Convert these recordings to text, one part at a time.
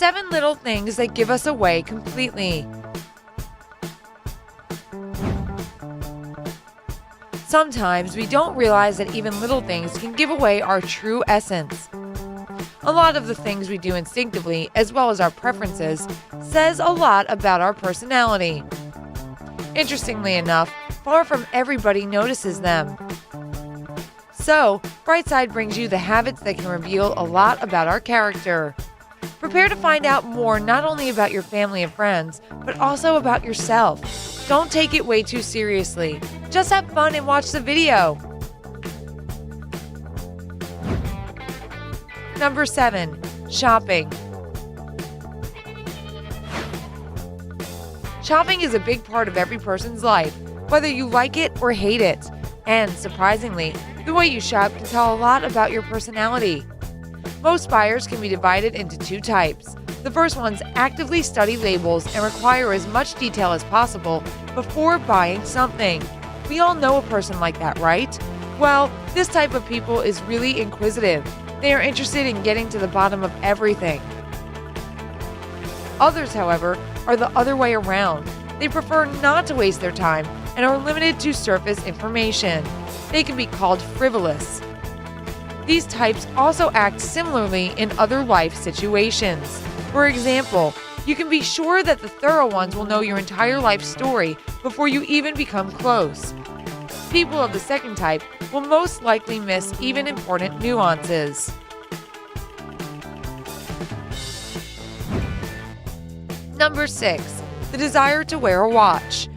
7 little things that give us away completely. Sometimes we don't realize that even little things can give away our true essence. A lot of the things we do instinctively, as well as our preferences, says a lot about our personality. Interestingly enough, far from everybody notices them. So, Brightside brings you the habits that can reveal a lot about our character. Prepare to find out more not only about your family and friends, but also about yourself. Don't take it way too seriously. Just have fun and watch the video. Number 7. Shopping. Shopping is a big part of every person's life, whether you like it or hate it. And surprisingly, the way you shop can tell a lot about your personality. Most buyers can be divided into 2 types. The first ones actively study labels and require as much detail as possible before buying something. We all know a person like that, right? Well, this type of people is really inquisitive. They are interested in getting to the bottom of everything. Others, however, are the other way around. They prefer not to waste their time and are limited to surface information. They can be called frivolous. These types also act similarly in other life situations. For example, you can be sure that the thorough ones will know your entire life story before you even become close. People of the second type will most likely miss even important nuances. Number 6. The desire to wear a watch.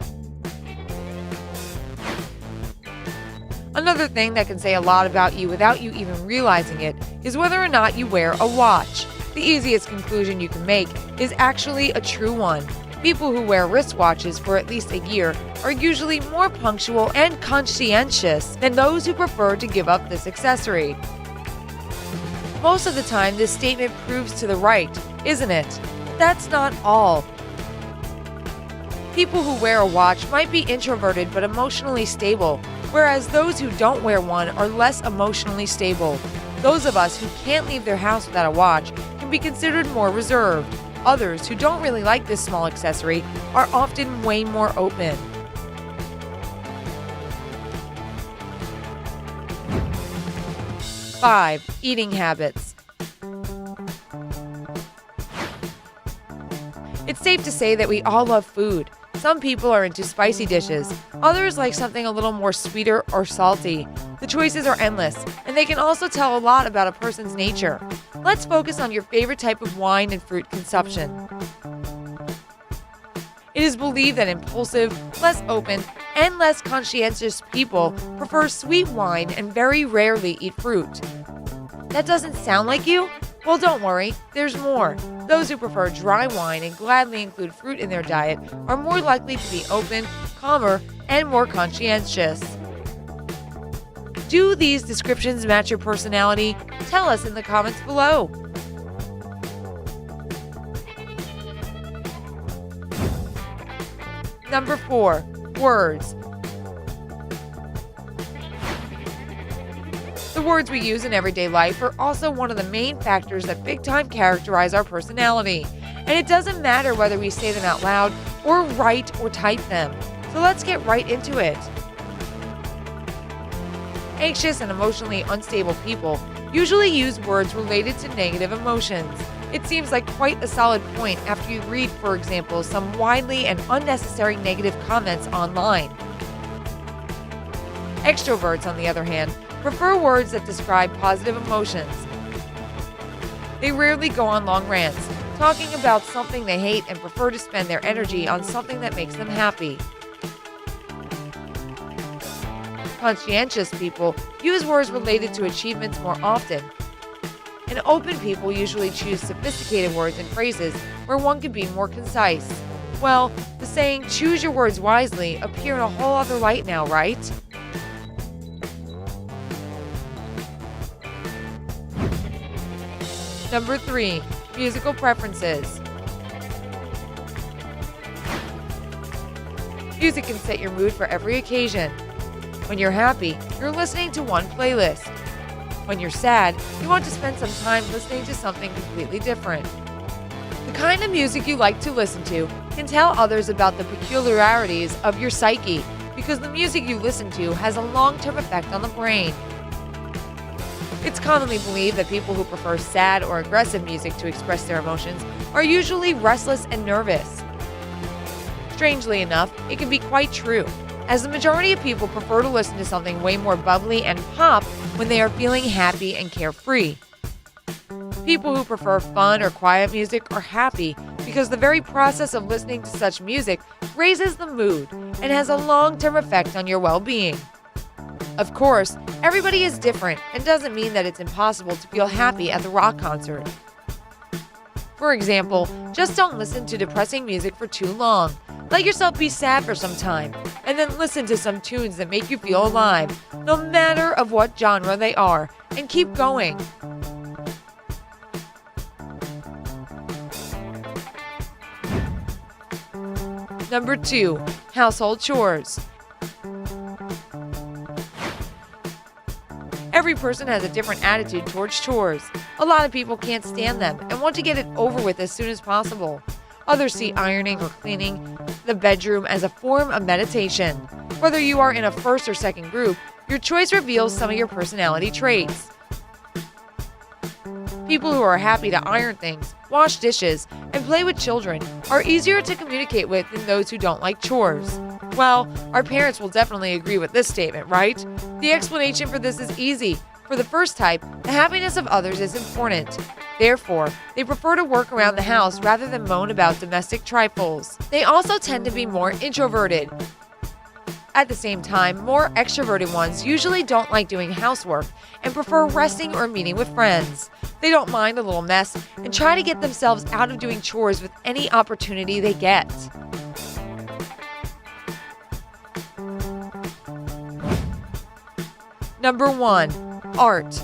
Another thing that can say a lot about you without you even realizing it is whether or not you wear a watch. The easiest conclusion you can make is actually a true one. People who wear wristwatches for at least a year are usually more punctual and conscientious than those who prefer to give up this accessory. Most of the time, this statement proves to the right, isn't it? That's not all. People who wear a watch might be introverted but emotionally stable, whereas those who don't wear one are less emotionally stable. Those of us who can't leave their house without a watch can be considered more reserved. Others who don't really like this small accessory are often way more open. Five, eating habits. It's safe to say that we all love food. Some people are into spicy dishes. Others like something a little more sweeter or salty. The choices are endless, and they can also tell a lot about a person's nature. Let's focus on your favorite type of wine and fruit consumption. It is believed that impulsive, less open, and less conscientious people prefer sweet wine and very rarely eat fruit. That doesn't sound like you? Well, don't worry, there's more. Those who prefer dry wine and gladly include fruit in their diet are more likely to be open, calmer, and more conscientious. Do these descriptions match your personality? Tell us in the comments below. Number 4. Words. The words we use in everyday life are also one of the main factors that big time characterize our personality. And it doesn't matter whether we say them out loud or write or type them. So let's get right into it. Anxious and emotionally unstable people usually use words related to negative emotions. It seems like quite a solid point after you read, for example, some widely and unnecessary negative comments online. Extroverts, on the other hand, prefer words that describe positive emotions. They rarely go on long rants, talking about something they hate and prefer to spend their energy on something that makes them happy. Conscientious people use words related to achievements more often. And open people usually choose sophisticated words and phrases where one can be more concise. Well, the saying, choose your words wisely, appear in a whole other light now, right? Number 3. Musical preferences. Music can set your mood for every occasion. When you're happy, you're listening to one playlist. When you're sad, you want to spend some time listening to something completely different. The kind of music you like to listen to can tell others about the peculiarities of your psyche because the music you listen to has a long-term effect on the brain. It's commonly believed that people who prefer sad or aggressive music to express their emotions are usually restless and nervous. Strangely enough, it can be quite true, as the majority of people prefer to listen to something way more bubbly and pop when they are feeling happy and carefree. People who prefer fun or quiet music are happy because the very process of listening to such music raises the mood and has a long-term effect on your well-being. Of course, everybody is different and doesn't mean that it's impossible to feel happy at the rock concert. For example, just don't listen to depressing music for too long. Let yourself be sad for some time, and then listen to some tunes that make you feel alive, no matter of what genre they are, and keep going. Number 2. Household chores. Every person has a different attitude towards chores. A lot of people can't stand them and want to get it over with as soon as possible. Others see ironing or cleaning the bedroom as a form of meditation. Whether you are in a first or second group, your choice reveals some of your personality traits. People who are happy to iron things, wash dishes, and play with children are easier to communicate with than those who don't like chores. Well, our parents will definitely agree with this statement, right? The explanation for this is easy. For the first type, the happiness of others is important. Therefore, they prefer to work around the house rather than moan about domestic trifles. They also tend to be more introverted. At the same time, more extroverted ones usually don't like doing housework and prefer resting or meeting with friends. They don't mind a little mess and try to get themselves out of doing chores with any opportunity they get. Number 1. Art.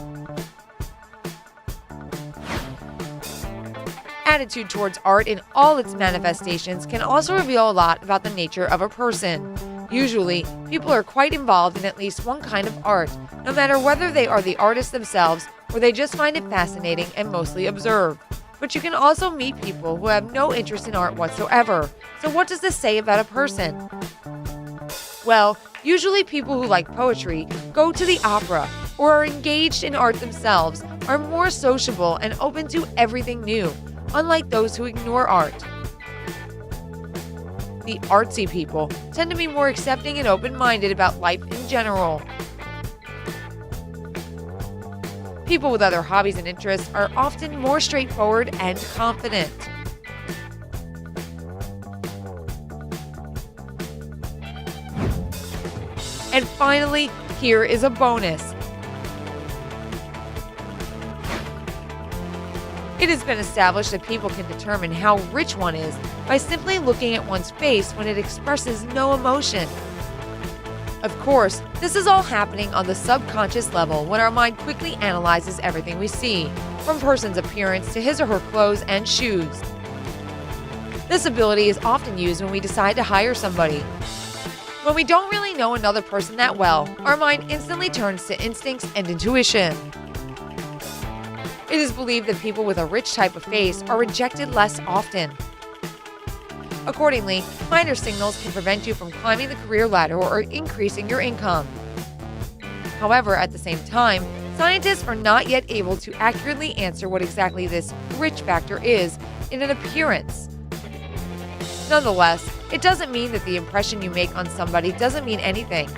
Attitude towards art in all its manifestations can also reveal a lot about the nature of a person. Usually, people are quite involved in at least one kind of art, no matter whether they are the artists themselves or they just find it fascinating and mostly observe. But you can also meet people who have no interest in art whatsoever. So what does this say about a person? Well, usually people who like poetry, go to the opera, or are engaged in art themselves are more sociable and open to everything new, unlike those who ignore art. The artsy people tend to be more accepting and open-minded about life in general. People with other hobbies and interests are often more straightforward and confident. And finally, here is a bonus. It has been established that people can determine how rich one is by simply looking at one's face when it expresses no emotion. Of course, this is all happening on the subconscious level when our mind quickly analyzes everything we see, from a person's appearance to his or her clothes and shoes. This ability is often used when we decide to hire somebody. When we don't really know another person that well, our mind instantly turns to instincts and intuition. It is believed that people with a rich type of face are rejected less often. Accordingly, minor signals can prevent you from climbing the career ladder or increasing your income. However, at the same time, scientists are not yet able to accurately answer what exactly this rich factor is in an appearance. Nonetheless, it doesn't mean that the impression you make on somebody doesn't mean anything.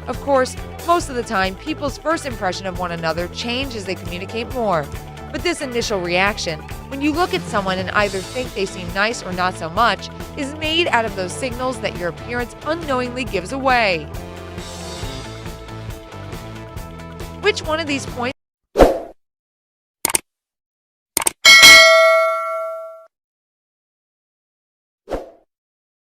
Of course, most of the time, people's first impression of one another change as they communicate more. But this initial reaction, when you look at someone and either think they seem nice or not so much, is made out of those signals that your appearance unknowingly gives away. Which one of these points